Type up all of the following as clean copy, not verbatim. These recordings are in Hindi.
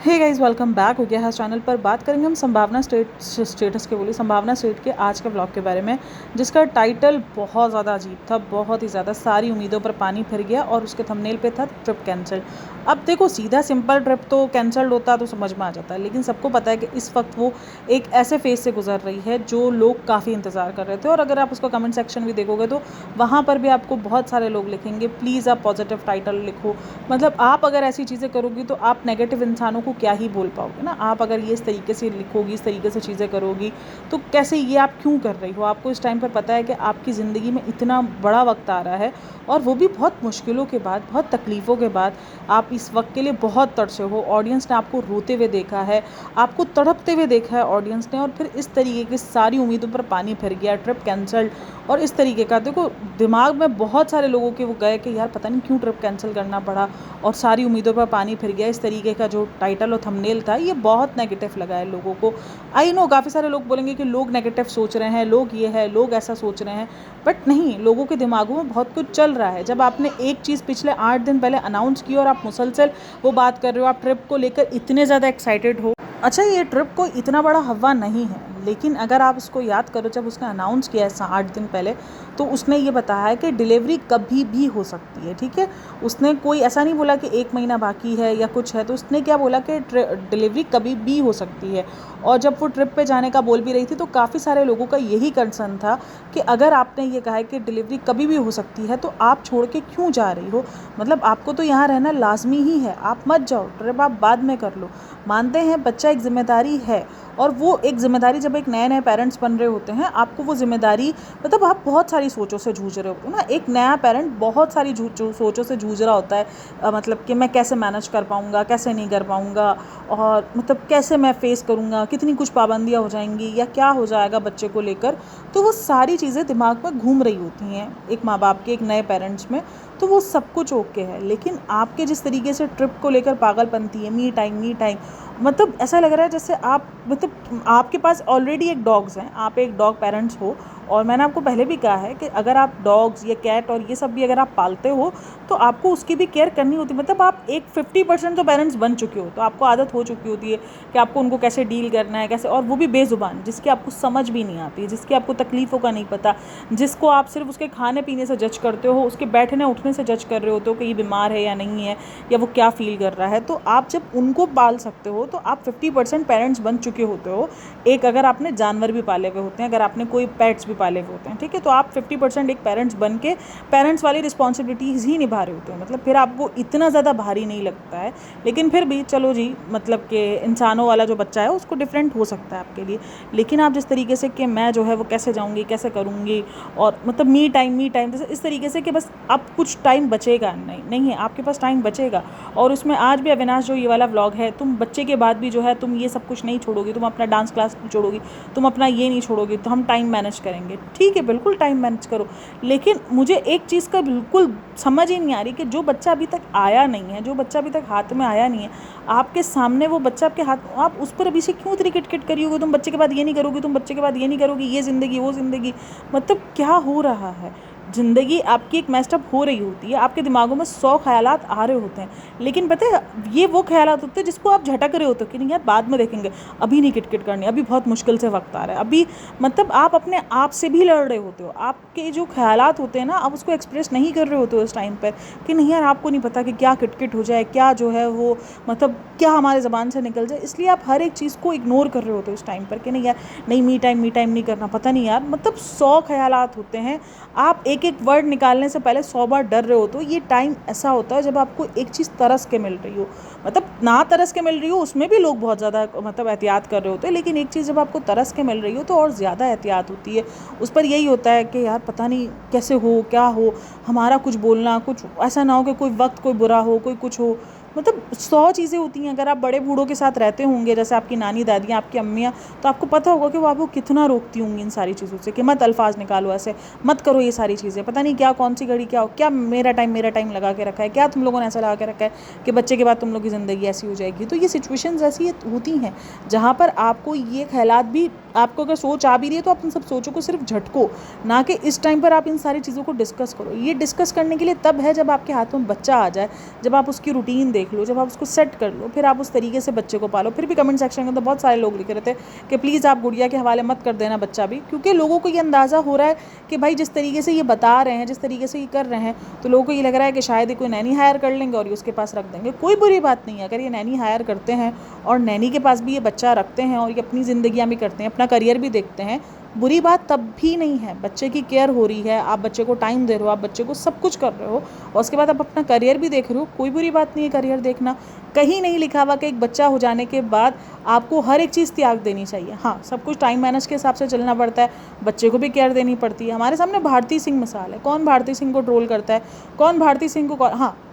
हे गाइस, वेलकम बैक हो गया है चैनल पर। बात करेंगे हम संभावना स्टेटस के बोली संभावना स्टेट के आज के ब्लॉग के बारे में, जिसका टाइटल बहुत ज़्यादा अजीब था, बहुत ही ज़्यादा। सारी उम्मीदों पर पानी फिर गया और उसके थंबनेल पे था ट्रिप कैंसिल। अब देखो, सीधा सिंपल ट्रिप तो कैंसल्ड होता तो समझ में आ जाता है, लेकिन सबको पता है कि इस वक्त वो एक ऐसे फेज से गुजर रही है जो लोग काफ़ी इंतज़ार कर रहे थे। और अगर आप उसका कमेंट सेक्शन भी देखोगे तो वहाँ पर भी आपको बहुत सारे लोग लिखेंगे प्लीज़ आप पॉजिटिव टाइटल लिखो। मतलब आप अगर ऐसी चीज़ें करोगी तो आप नेगेटिव इंसानों को क्या ही बोल पाओगे ना। आप अगर ये इस तरीके से लिखोगी, इस तरीके से चीज़ें करोगी तो कैसे, ये आप क्यों कर रही हो। आपको इस टाइम पर पता है कि आपकी ज़िंदगी में इतना बड़ा वक्त आ रहा है और वो भी बहुत मुश्किलों के बाद, बहुत तकलीफ़ों के बाद। आप इस वक्त के लिए बहुत तड़से हो। ऑडियंस ने आपको रोते हुए देखा है, आपको तड़पते हुए देखा है ऑडियंस ने, और फिर इस तरीके की सारी उम्मीदों पर पानी फिर गया, ट्रिप कैंसल्ड और इस तरीके का। देखो, दिमाग में बहुत सारे लोगों के वो गए कि यार पता नहीं क्यों ट्रिप कैंसिल करना पड़ा और सारी उम्मीदों पर पानी फिर गया। इस तरीके का जो टाइटल और थंबनेल था ये बहुत नेगेटिव लगा है लोगों को। आई नो काफ़ी सारे लोग बोलेंगे कि लोग नेगेटिव सोच रहे हैं, लोग ये है, लोग ऐसा सोच रहे हैं, बट नहीं, लोगों के दिमागों में बहुत कुछ चल रहा है। जब आपने एक चीज़ पिछले 8 दिन पहले अनाउंस की और आप मुसलसल वो बात कर रहे हो, आप ट्रिप को लेकर इतने ज़्यादा एक्साइटेड हो। अच्छा, ये ट्रिप कोई इतना बड़ा हवा नहीं है, लेकिन अगर आप उसको याद करो, जब उसने अनाउंस किया है 8 दिन पहले, तो उसने ये बताया है कि डिलीवरी कभी भी हो सकती है। ठीक है, उसने कोई ऐसा नहीं बोला कि 1 महीना बाकी है या कुछ है, तो उसने क्या बोला कि डिलीवरी कभी भी हो सकती है। और जब वो ट्रिप पे जाने का बोल भी रही थी तो काफ़ी सारे लोगों का यही कंसर्न था कि अगर आपने ये कहा है कि डिलीवरी कभी भी हो सकती है तो आप छोड़ के क्यों जा रही हो। मतलब आपको तो यहाँ रहना लाजमी ही है, आप मत जाओ, ट्रिप आप बाद में कर लो। मानते हैं बच्चा एक जिम्मेदारी है, और वो एक ज़िम्मेदारी जब एक नए नए पेरेंट्स बन रहे होते हैं, आपको वो ज़िम्मेदारी, मतलब आप बहुत सारी सोचों से जूझ रहे होते हो ना। एक नया पेरेंट बहुत सारी सोचों से जूझ रहा होता है, मतलब कि मैं कैसे मैनेज कर पाऊँगा, कैसे नहीं कर पाऊँगा, और मतलब कैसे मैं फेस करूँगा, कितनी कुछ पाबंदियाँ हो जाएंगी या क्या हो जाएगा बच्चे को लेकर। तो वो सारी चीज़ें दिमाग में घूम रही होती हैं एक माँ बाप के, एक नए पेरेंट्स में। तो वो सब कुछ ओके है, लेकिन आपके जिस तरीके से ट्रिप को लेकर पागलपंती है, मी टाइम मी टाइम, मतलब ऐसा लग रहा है जैसे आप, मतलब आपके पास ऑलरेडी एक डॉग्स हैं, आप एक डॉग पेरेंट्स हो। और मैंने आपको पहले भी कहा है कि अगर आप डॉग्स या कैट और ये सब भी अगर आप पालते हो तो आपको उसकी भी केयर करनी होती है। मतलब आप एक 50% तो पेरेंट्स बन चुके हो, तो आपको आदत हो चुकी होती है कि आपको उनको कैसे डील करना है, कैसे, और वो भी बेज़ुबान, जिसकी आपको समझ भी नहीं आती, जिसकी आपको तकलीफ़ों का नहीं पता, जिसको आप सिर्फ उसके खाने पीने से जज करते हो, उसके बैठने उठने से जज कर रहे होते हो कि ये बीमार है या नहीं है, या वो क्या फ़ील कर रहा है। तो आप जब उनको पाल सकते हो तो आप 50% पेरेंट्स बन चुके होते हो। एक अगर आपने जानवर भी पाले हुए होते हैं, अगर आपने कोई पेट्स भी पाले हुए होते हैं, ठीक है, तो आप 50% एक पेरेंट्स बन के पेरेंट्स वाली रिस्पॉन्सिबिलिटीज़ ही निभा रहे होते हो। मतलब फिर आपको इतना ज़्यादा भारी नहीं लगता है। लेकिन फिर भी चलो जी, मतलब कि इंसानों वाला जो बच्चा है उसको डिफरेंट हो सकता है आपके लिए। लेकिन आप जिस तरीके से कि मैं जो है वो कैसे जाऊँगी, कैसे करूँगी, और मतलब मी टाइम जैसे इस तरीके से कि बस अब कुछ टाइम बचेगा, नहीं है आपके पास टाइम बचेगा। और उसमें आज भी अविनाश जो ये वाला व्लॉग है, तुम बच्चे के बाद भी जो है तुम ये सब कुछ नहीं छोड़ोगी, तुम अपना डांस क्लास नहीं छोड़ोगी, तुम अपना ये नहीं छोड़ोगी, तो हम टाइम मैनेज करेंगे। ठीक है, बिल्कुल टाइम मैनेज करो। लेकिन मुझे एक चीज़ का बिल्कुल समझ ही नहीं आ रही कि जो बच्चा अभी तक आया नहीं है, जो बच्चा अभी तक हाथ में आया नहीं है, आपके सामने वो बच्चा आपके हाथ, आप उस पर अभी से क्यों इतनी किटकिट करी होगी, तुम बच्चे के बाद ये नहीं करोगी, तुम बच्चे के बाद ये नहीं करोगी, ये ज़िंदगी वो ज़िंदगी। मतलब क्या हो रहा है। ज़िंदगी आपकी एक मैस्टअप हो रही होती है, आपके दिमागों में 100 ख़यालात आ रहे होते हैं, लेकिन पता है ये वो ख़यालात होते हैं जिसको आप झटक रहे होते हो कि नहीं यार बाद में देखेंगे, अभी नहीं किटकिट करनी, अभी बहुत मुश्किल से वक्त आ रहा है अभी। मतलब आप अपने आप से भी लड़ रहे होते हो। आपके जो ख़यालात होते हैं ना, आप उसको एक्सप्रेस नहीं कर रहे होते हो उस टाइम पर कि नहीं यार आपको नहीं पता कि क्या किटकिट हो जाए, क्या जो है वो, मतलब क्या हमारे ज़बान से निकल जाए। इसलिए आप हर एक चीज़ को इग्नोर कर रहे होते हो उस टाइम पर कि नहीं यार, नहीं मी टाइम नहीं करना, पता नहीं यार, मतलब 100 ख़यालात होते हैं। आप एक एक वर्ड निकालने से पहले 100 बार डर रहे हो। तो ये टाइम ऐसा होता है जब आपको एक चीज़ तरस के मिल रही हो, मतलब ना तरस के मिल रही हो उसमें भी लोग बहुत ज़्यादा मतलब एहतियात कर रहे होते हैं, लेकिन एक चीज़ जब आपको तरस के मिल रही हो तो और ज़्यादा एहतियात होती है। उस पर यही होता है कि यार पता नहीं कैसे हो, क्या हो, हमारा कुछ बोलना, कुछ ऐसा ना हो कि कोई वक्त कोई बुरा हो, कोई कुछ हो। मतलब 100 चीज़ें होती हैं। अगर आप बड़े बूढ़ों के साथ रहते होंगे, जैसे आपकी नानी दादियाँ, आपकी अम्मियाँ, तो आपको पता होगा कि वो आपको कितना रोकती होंगी इन सारी चीज़ों से कि मत अल्फाज निकालो ऐसे, मत करो ये सारी चीज़ें, पता नहीं क्या कौन सी घड़ी क्या हो, क्या मेरा टाइम लगा के रखा है, क्या तुम लोगों ने ऐसा लगा के रखा है कि बच्चे के बाद तुम लोग की ज़िंदगी ऐसी हो जाएगी। तो ये सिचुएशंस ऐसी होती हैं जहाँ पर आपको ये ख्यालात भी, आपको अगर सोच आ भी रही है तो आप इन सब सोचों को सिर्फ झटको, ना कि इस टाइम पर आप इन सारी चीज़ों को डिस्कस करो। ये डिस्कस करने के लिए तब है जब आपके हाथ में बच्चा आ जाए, जब आप उसकी रूटीन देख लो, जब आप उसको सेट कर लो, फिर आप उस तरीके से बच्चे को पालो। फिर भी कमेंट सेक्शन के अंदर बहुत सारे लोग लिख रहे थे कि प्लीज़ आप गुड़िया के हवाले मत कर देना बच्चा भी, क्योंकि लोगों को ये अंदाज़ा हो रहा है कि भाई जिस तरीके से ये बता रहे हैं, जिस तरीके से ये कर रहे हैं, तो लोगों को ये लग रहा है कि शायद ये कोई नैनी हायर कर लेंगे और ये उसके पास रख देंगे। कोई बुरी बात नहीं है अगर ये नैनी हायर करते हैं और नैनी के पास भी ये बच्चा रखते हैं और ये अपनी ज़िंदगियाँ भी करते हैं, अपना करियर भी देखते हैं, बुरी बात तब भी नहीं है। बच्चे की केयर हो रही है, आप बच्चे को टाइम दे रहे हो, आप बच्चे को सब कुछ कर रहे हो और उसके बाद आप अपना करियर भी देख रहे हो, कोई बुरी बात नहीं है करियर देखना। कहीं नहीं लिखा हुआ कि एक बच्चा हो जाने के बाद आपको हर एक चीज़ त्याग देनी चाहिए। हाँ, सब कुछ टाइम मैनेज के हिसाब से चलना पड़ता है, बच्चे को भी केयर देनी पड़ती है। हमारे सामने भारती सिंह मिसाल है। कौन भारती सिंह को ट्रोल करता है, कौन भारती सिंह को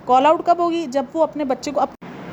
कॉल आउट कब होगी, जब वो अपने बच्चे को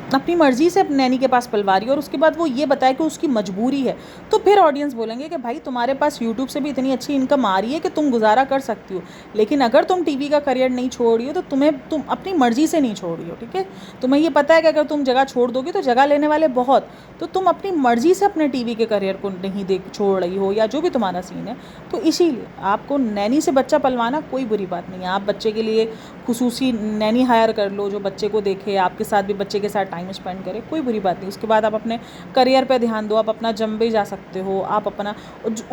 अपनी मर्जी से अपनी नैनी के पास पलवा रही है और उसके बाद वो ये बताए कि उसकी मजबूरी है, तो फिर ऑडियंस बोलेंगे कि भाई तुम्हारे पास यूट्यूब से भी इतनी अच्छी इनकम आ रही है कि तुम गुजारा कर सकती हो, लेकिन अगर तुम टीवी का करियर नहीं छोड़ रही हो तो तुम अपनी मर्जी से नहीं छोड़ रही हो। ठीक है, तुम्हें ये पता है कि अगर तुम जगह छोड़ दोगी तो जगह लेने वाले बहुत, तो तुम अपनी मर्जी से अपने टीवी के करियर को नहीं छोड़ रही हो या जो भी तुम्हारा सीन है, तो इसीलिए आपको नैनी से बच्चा पलवाना कोई बुरी बात नहीं है। आप बच्चे के लिए खुसूसी नैनी हायर कर लो जो बच्चे को देखे, आपके साथ भी बच्चे के साथ टाइम स्पेंड करे, कोई बुरी बात नहीं। उसके बाद आप अपने करियर पे ध्यान दो, आप अपना जम भी जा सकते हो, आप अपना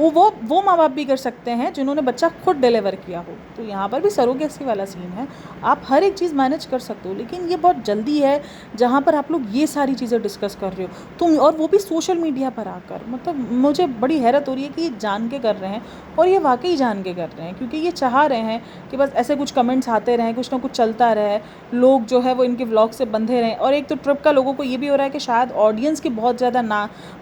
वो माँ बाप भी कर सकते हैं जिन्होंने बच्चा खुद डिलीवर किया हो। तो यहाँ पर भी सरोगेसी वाला सीन है, आप हर एक चीज़ मैनेज कर सकते हो, लेकिन ये बहुत जल्दी है जहाँ पर आप लोग ये सारी चीज़ें डिस्कस कर रहे हो तुम, और वो भी सोशल मीडिया पर आकर। मतलब मुझे बड़ी हैरत हो रही है कि ये जान के कर रहे हैं और ये वाकई जान के कर रहे हैं, क्योंकि ये चाह रहे हैं कि बस ऐसे कुछ कमेंट्स आते रहें, कुछ ना कुछ चलता रहे, लोग जो है वो इनके व्लॉग से बंधे रहें। और एक तो ट्रिप का लोगों को ये भी हो रहा है कि शायद ऑडियंस की बहुत ज़्यादा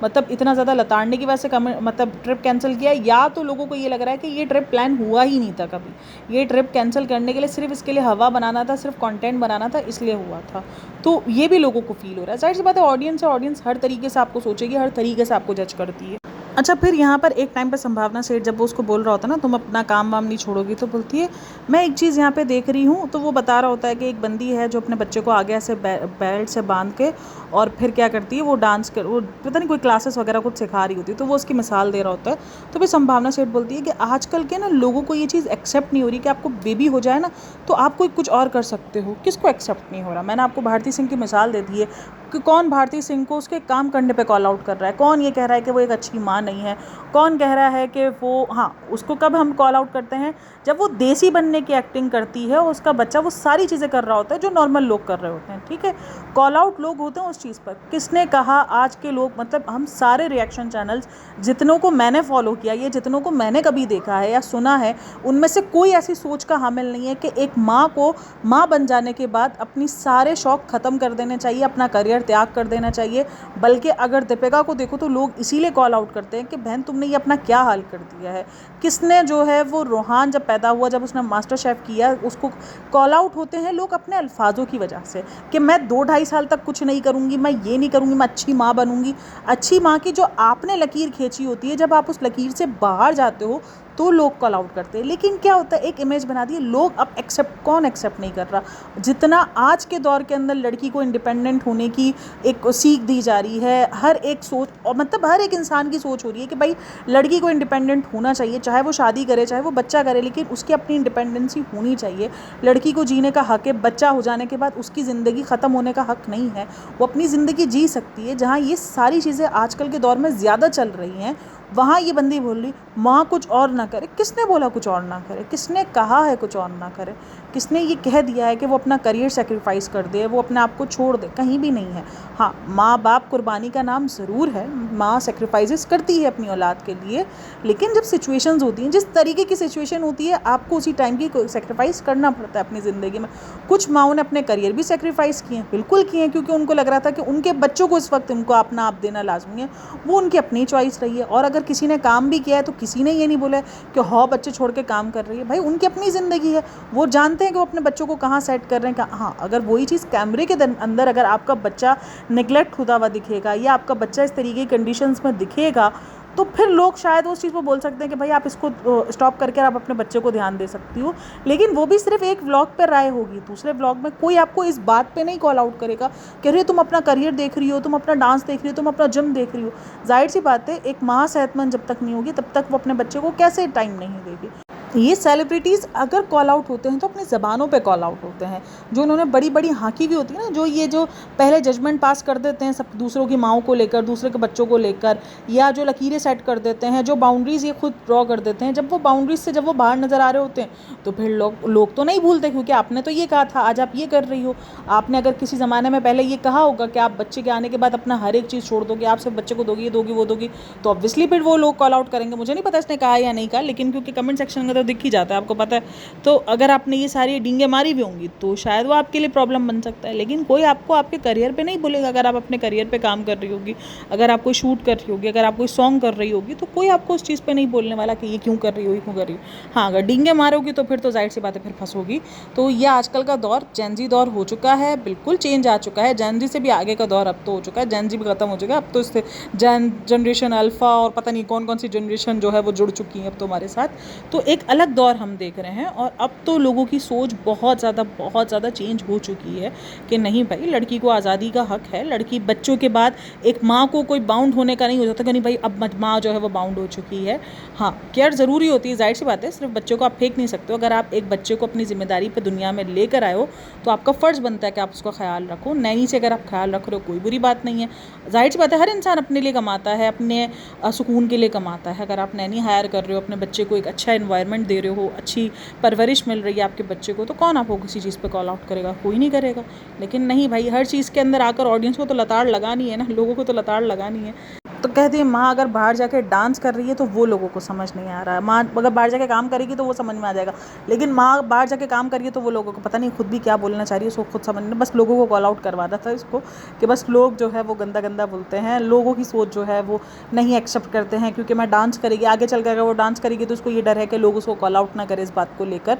मतलब इतना ज़्यादा लताड़ने की वजह से मतलब ट्रिप कैंसिल किया, या तो लोगों को ये लग रहा है कि ये ट्रिप प्लान हुआ ही नहीं था कभी, ये ट्रिप कैंसिल करने के लिए सिर्फ इसके लिए हवा बनाना था, सिर्फ कंटेंट बनाना था, इसलिए हुआ था। तो ये भी लोगों को फील हो रहा है। जाहिर सी बात है ऑडियंस है, ऑडियंस हर तरीके से आपको सोचेगी, हर तरीके से आपको जज करती है। अच्छा, फिर यहाँ पर एक टाइम पे संभावना सेठ जब वो उसको बोल रहा होता है ना तुम अपना काम वाम नहीं छोड़ोगी, तो बोलती है मैं एक चीज़ यहाँ पे देख रही हूँ। तो वो बता रहा होता है कि एक बंदी है जो अपने बच्चे को आगे ऐसे बेल्ट से बांध के और फिर क्या करती है, वो वो पता नहीं कोई क्लासेस वगैरह कुछ सिखा रही होती है, तो वो उसकी मिसाल दे रहा होता है। तो फिर संभावना सेठ बोलती है कि आजकल के ना लोगों को ये चीज़ एक्सेप्ट नहीं हो रही कि आपको बेबी हो जाए ना तो आप कोई कुछ और कर सकते हो। किसको एक्सेप्ट नहीं हो रहा? मैंने आपको भारती सिंह की मिसाल दे दी है कि कौन भारती सिंह को उसके काम करने पे कॉल आउट कर रहा है, कौन ये कह रहा है कि वो एक अच्छी माँ नहीं है, कौन कह रहा है कि वो उसको कब हम कॉल आउट करते हैं, जब वो देसी बनने की एक्टिंग करती है और उसका बच्चा वो सारी चीज़ें कर रहा होता है जो नॉर्मल लोग कर रहे होते हैं। ठीक है, कॉल आउट लोग होते हैं उस चीज़ पर। किसने कहा? आज के लोग, मतलब हम सारे रिएक्शन चैनल्स जितनों को मैंने फॉलो किया, ये जितनों को मैंने कभी देखा है या सुना है, उनमें से कोई ऐसी सोच का हामिल नहीं है कि एक माँ को माँ बन जाने के बाद अपनी सारे शौक़ ख़त्म कर देने चाहिए, अपना करियर त्याग कर देना चाहिए। बल्कि अगर दीपिका को देखो तो लोग इसीलिए कॉल आउट करते हैं कि बहन तुमने ये अपना क्या हाल कर दिया है। किसने जो है वो रोहान जब पैदा हुआ, जब उसने मास्टर शेफ़ किया, उसको कॉल आउट होते हैं लोग अपने अल्फाजों की वजह से कि मैं 2-2.5 साल तक कुछ नहीं करूँगी, मैं ये नहीं करूँगी, मैं अच्छी माँ बनूँगी। अच्छी माँ की जो आपने लकीर खींची होती है, जब आप उस लकीर से बाहर जाते हो तो लोग कॉल आउट करते हैं। लेकिन क्या होता है, एक इमेज बना दी है, लोग अब कौन एक्सेप्ट नहीं कर रहा। जितना आज के दौर के अंदर लड़की को इंडिपेंडेंट होने की एक सीख दी जा रही है, हर एक सोच, और मतलब हर एक इंसान की सोच हो रही है कि भाई लड़की को इंडिपेंडेंट होना चाहिए, चाहे वो शादी करे, चाहे वो बच्चा करे, लेकिन उसकी अपनी इंडिपेंडेंसी होनी चाहिए। लड़की को जीने का हक है, बच्चा हो जाने के बाद उसकी ज़िंदगी ख़त्म होने का हक नहीं है, वो अपनी ज़िंदगी जी सकती है। जहाँ ये सारी चीज़ें आजकल के दौर में ज़्यादा चल रही हैं, वहाँ ये बंदी बोल रही माँ कुछ और ना करे। किसने बोला कुछ और ना करे? किसने कहा है कुछ और ना करे? किसने ये कह दिया है कि वो अपना करियर सेक्रीफाइस कर दे, वो अपने आप को छोड़ दे? कहीं भी नहीं है। हाँ, माँ बाप कुर्बानी का नाम ज़रूर है, माँ सेक्रीफाइसेस करती है अपनी औलाद के लिए, लेकिन जब सिचुएशंस होती हैं, जिस तरीके की सिचुएशन होती है, आपको उसी टाइम की सेक्रीफाइस करना पड़ता है अपनी ज़िंदगी में। कुछ माँओं ने अपने करियर भी सेक्रीफाइस किए हैं, बिल्कुल किए हैं, क्योंकि उनको लग रहा था कि उनके बच्चों को इस वक्त उनको अपना आप देना लाजमी है। वो उनकी अपनी चॉइस रही है। और अगर किसी ने काम भी किया है तो किसी ने ये नहीं बोला कि हाँ बच्चे छोड़ के काम कर रही है। भाई उनकी अपनी ज़िंदगी है, वो जानते हैं कि वो अपने बच्चों को कहाँ सेट कर रहे हैं। हाँ, अगर वही चीज़ कैमरे के अंदर अगर आपका बच्चा निगलेक्ट होता हुआ दिखेगा या आपका बच्चा इस तरीके की कंडीशंस में दिखेगा, तो फिर लोग शायद उस चीज़ को बोल सकते हैं कि भाई आप इसको स्टॉप करके आप अपने बच्चे को ध्यान दे सकती हो। लेकिन वो भी सिर्फ एक व्लॉग पर राय होगी, दूसरे व्लॉग में कोई आपको इस बात पे नहीं कॉल आउट करेगा कि अरे तुम अपना करियर देख रही हो, तुम अपना डांस देख रही हो, तुम अपना जिम देख रही हो। जाहिर सी बात है, एक माँ सेहतमंद जब तक नहीं होगी तब तक वो अपने बच्चे को कैसे टाइम नहीं देगी। ये सेलिब्रिटीज़ अगर कॉल आउट होते हैं तो अपनी ज़बानों पे कॉल आउट होते हैं। जो उन्होंने बड़ी-बड़ी हाँकी भी होती है ना, जो पहले जजमेंट पास कर देते हैं सब दूसरों की माँओं को लेकर, दूसरे के बच्चों को लेकर, या जो लकीरें सेट कर देते हैं, जो बाउंड्रीज़ ये खुद ड्रॉ कर देते हैं, जब वो बाउंड्रीज़ से जब वो बाहर नज़र आ रहे होते हैं, तो फिर लोग तो नहीं भूलते, क्योंकि आपने तो ये कहा था, आज आप ये कर रही हो। आपने अगर किसी ज़माने में पहले ये कहा होगा कि आप बच्चे के आने के बाद अपना हर एक चीज़ छोड़ दोगे, आप सिर्फ बच्चे को दोगी, ये दोगी, वो दोगी, तो ऑब्वियसली फिर वो लोग कॉल आउट करेंगे। मुझे नहीं पता इसने कहा या नहीं कहा, लेकिन क्योंकि कमेंट सेक्शन में तो दिख ही जाता है, आपको पता है। तो अगर आपने ये सारी डींगे मारी भी होंगी तो शायद वो आपके लिए प्रॉब्लम बन सकता है, लेकिन कोई आपको आपके करियर पे नहीं बोलेगा। अगर आप अपने करियर पे काम कर रही होगी, अगर आप कोई शूट कर रही होगी, अगर आप कोई सॉन्ग कर रही होगी, तो कोई आपको उस चीज़ पे नहीं बोलने वाला कि ये क्यों कर रही हो, ये क्यों कर रही हो। हाँ, अगर डींगे मारोगी तो फिर तो जाहिर सी बात है, फिर फंसोगी। तो ये आजकल का दौर जेनजी दौर हो चुका है, बिल्कुल चेंज आ चुका है। जेनजी से भी आगे का दौर अब तो हो चुका है, जेनजी भी खत्म हो चुका है। अब तो इससे जनरेशन अल्फ़ा और पता नहीं कौन कौन सी जनरेशन जो है वो जुड़ चुकी है अब तो हमारे साथ। तो एक अलग दौर हम देख रहे हैं, और अब तो लोगों की सोच बहुत ज़्यादा चेंज हो चुकी है कि नहीं भाई, लड़की को आज़ादी का हक है। लड़की बच्चों के बाद एक माँ को कोई बाउंड होने का नहीं हो जाता कि नहीं भाई अब माँ जो है वो बाउंड हो चुकी है। हाँ, केयर ज़रूरी होती है, जाहिर सी बात है, सिर्फ बच्चों को आप फेंक नहीं सकते हो। अगर आप एक बच्चे को अपनी जिम्मेदारी पर दुनिया में लेकर आए हो तो आपका फ़र्ज़ बनता है कि आप उसका ख्याल रखो। नैनी से अगर आप ख्याल रख रहे हो, कोई बुरी बात नहीं है। जाहिर सी बात है, हर इंसान अपने लिए कमाता है, अपने सुकून के लिए कमाता है। अगर आप नैनी हायर कर रहे हो, अपने बच्चे को एक अच्छा एनवायरनमेंट दे रहे हो, अच्छी परवरिश मिल रही है आपके बच्चे को, तो कौन आपको किसी चीज़ पे कॉल आउट करेगा? कोई नहीं करेगा। लेकिन नहीं भाई, हर चीज़ के अंदर आकर ऑडियंस को तो लताड़ लगानी है ना, लोगों को तो लताड़ लगानी है। तो कहती है माँ अगर बाहर जाके डांस कर रही है तो वो लोगों को समझ नहीं आ रहा है, माँ अगर बाहर जाके काम करेगी तो वो समझ में आ जाएगा, लेकिन माँ बाहर जाके काम कर रही है तो वो लोगों को पता नहीं खुद भी क्या बोलना चाह रही है, उसको खुद समझ नहीं, बस लोगों को कॉल आउट करवाना था इसको कि बस लोग जो है वो गंदा गंदा बोलते हैं, लोगों की सोच जो है वो नहीं एक्सेप्ट करते हैं। क्योंकि मैं डांस करेगी, आगे चल कर अगर वो डांस करेगी तो उसको ये डर है कि लोग उसको कॉल आउट ना करें इस बात को लेकर।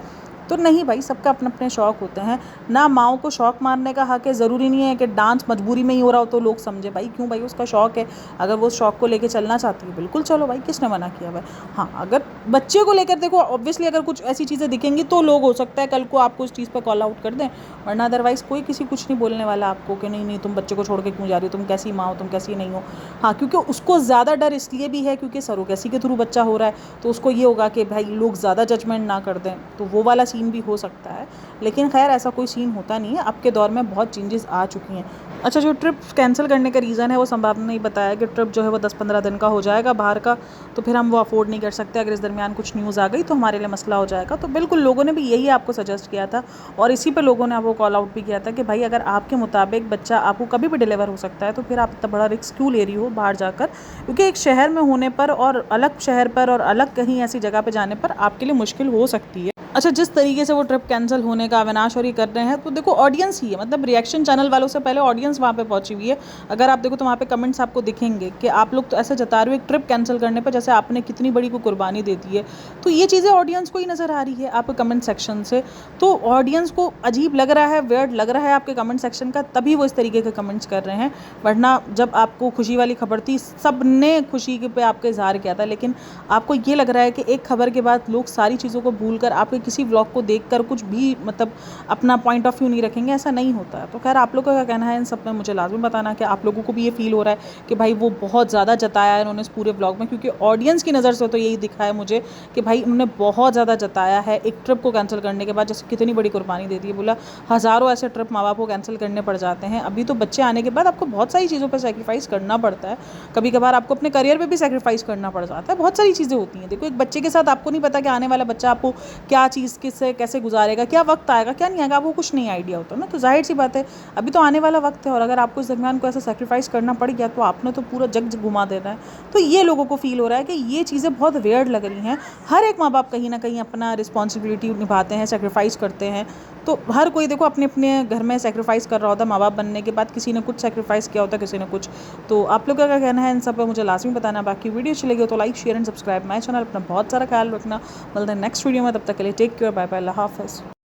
तो नहीं भाई, सबका अपने अपने शौक़ होते हैं ना। माँओं को शौक़ मारने का हक़ है, ज़रूरी नहीं है कि डांस मजबूरी में ही हो रहा हो तो लोग समझे। भाई क्यों भाई, उसका शौक़ है, अगर वो शौक़ को लेके चलना चाहती है बिल्कुल चलो भाई, किसने मना किया भाई। हाँ, अगर बच्चे को लेकर देखो, ऑब्वियसली अगर कुछ ऐसी चीज़ें दिखेंगी तो लोग हो सकता है कल को आपको उस चीज़ पर कॉल आउट कर दें, वरना अदरवाइज़ कोई किसी कुछ नहीं बोलने वाला आपको कि नहीं नहीं तुम बच्चे को छोड़ के क्यों जा रही हो, तुम कैसी माँ हो, तुम कैसी नहीं हो। हाँ, क्योंकि उसको ज़्यादा डर इसलिए भी है क्योंकि सरोगेसी के थ्रू बच्चा हो रहा है, तो उसको ये होगा कि भाई लोग ज़्यादा जजमेंट ना कर दें, तो वो वाला सीन भी हो सकता है। लेकिन खैर ऐसा कोई सीन होता नहीं है, अब के दौर में बहुत चेंजेस आ चुकी हैं। अच्छा, जो ट्रिप कैंसिल करने का रीज़न है वो संभावना ने बताया कि ट्रिप जो है वो 10-15 दिन का हो जाएगा बाहर का, तो फिर हम वो अफोर्ड नहीं कर सकते। अगर इस दरमियान कुछ न्यूज़ आ गई तो हमारे लिए मसला हो जाएगा। तो बिल्कुल लोगों ने भी यही आपको सजेस्ट किया था, और इसी पर लोगों ने आपको कॉल आउट भी किया था कि भाई अगर आपके मुताबिक बच्चा आपको कभी भी डिलीवर हो सकता है तो फिर आप इतना बड़ा रिस्क क्यों ले रही हो बाहर जाकर, क्योंकि एक शहर में होने पर और अलग शहर पर और अलग कहीं ऐसी जगह पर जाने पर आपके लिए मुश्किल हो सकती है। अच्छा, जिस तरीके से वो ट्रिप कैंसिल होने का अविनाश और ये कर रहे हैं, तो देखो ऑडियंस ही है, मतलब रिएक्शन चैनल वालों से पहले ऑडियंस वहाँ पे पहुंची हुई है। अगर आप देखो तो वहाँ पे कमेंट्स आपको दिखेंगे कि आप लोग तो ऐसे जता रहे हो एक ट्रिप कैंसिल करने पर जैसे आपने कितनी बड़ी को कुर्बानी दे दी है। तो ये चीज़ें ऑडियंस को ही नज़र आ रही है आपके कमेंट सेक्शन से। तो ऑडियंस को अजीब लग रहा है, वियर्ड लग रहा है आपके कमेंट सेक्शन का, तभी वो इस तरीके के कमेंट्स कर रहे हैं। वरना जब आपको खुशी वाली खबर थी, सब ने खुशी पे आपका इजहार किया था, लेकिन आपको ये लग रहा है कि एक खबर के बाद लोग सारी चीज़ों को भूल कर आपके किसी व्लॉग को देखकर कुछ भी मतलब अपना पॉइंट ऑफ व्यू नहीं रखेंगे, ऐसा नहीं होता है। तो खैर आप लोगों का क्या कहना है इन सब में मुझे लाजमी बताना कि आप लोगों को भी ये फील हो रहा है कि भाई वो बहुत ज़्यादा जताया है इन्होंने इस पूरे व्लॉग में, क्योंकि ऑडियंस की नज़र से तो यही दिखा है मुझे कि भाई उन्होंने बहुत ज़्यादा जताया है एक ट्रिप को कैंसिल करने के बाद, जैसे कितनी बड़ी कुर्बानी दे दी है। बोला हज़ारों ऐसे ट्रिप माँ बाप को कैंसिल करने पड़ जाते हैं। अभी तो बच्चे आने के बाद आपको बहुत सारी चीज़ों पर सेक्रीफाइस करना पड़ता है, कभी कभार आपको अपने करियर पर भी सेक्रीफाइस करना पड़ जाता है, बहुत सारी चीज़ें होती हैं। देखो एक बच्चे के साथ आपको नहीं पता कि आने वाला बच्चा आपको क्या चीज़ किससे कैसे गुजारेगा, क्या वक्त आएगा क्या नहीं आएगा, आपको कुछ नहीं आइडिया होता ना। तो जाहिर सी बात है अभी तो आने वाला वक्त है, और अगर आपको इस दरमियान को ऐसा सेक्रीफाइस करना पड़ गया तो आपने तो पूरा जग घुमा देना है। तो ये लोगों को फील हो रहा है कि ये चीज़ें बहुत वियर्ड लग रही हैं। हर एक माँ बाप कहीं ना कहीं अपना रिस्पॉन्सिबिलिटी निभाते हैं, सेक्रीफाइस करते हैं। तो हर कोई देखो अपने अपने घर में सेक्रीफाइस कर रहा होता है, माँ बाप बनने के बाद किसी ने कुछ सेक्रीफाइस किया होता है, किसी ने कुछ। तो आप लोग का क्या कहना है इन सब पर मुझे लाजमी बताना। बाकी वीडियो अच्छी लगी हो तो like share and subscribe my channel. अपना बहुत सारा ख्याल रखना, मिलते हैं नेक्स्ट वीडियो में, तब तक के लिए टेक केयर, बाय बाय, अल्लाह हाफ़िज़।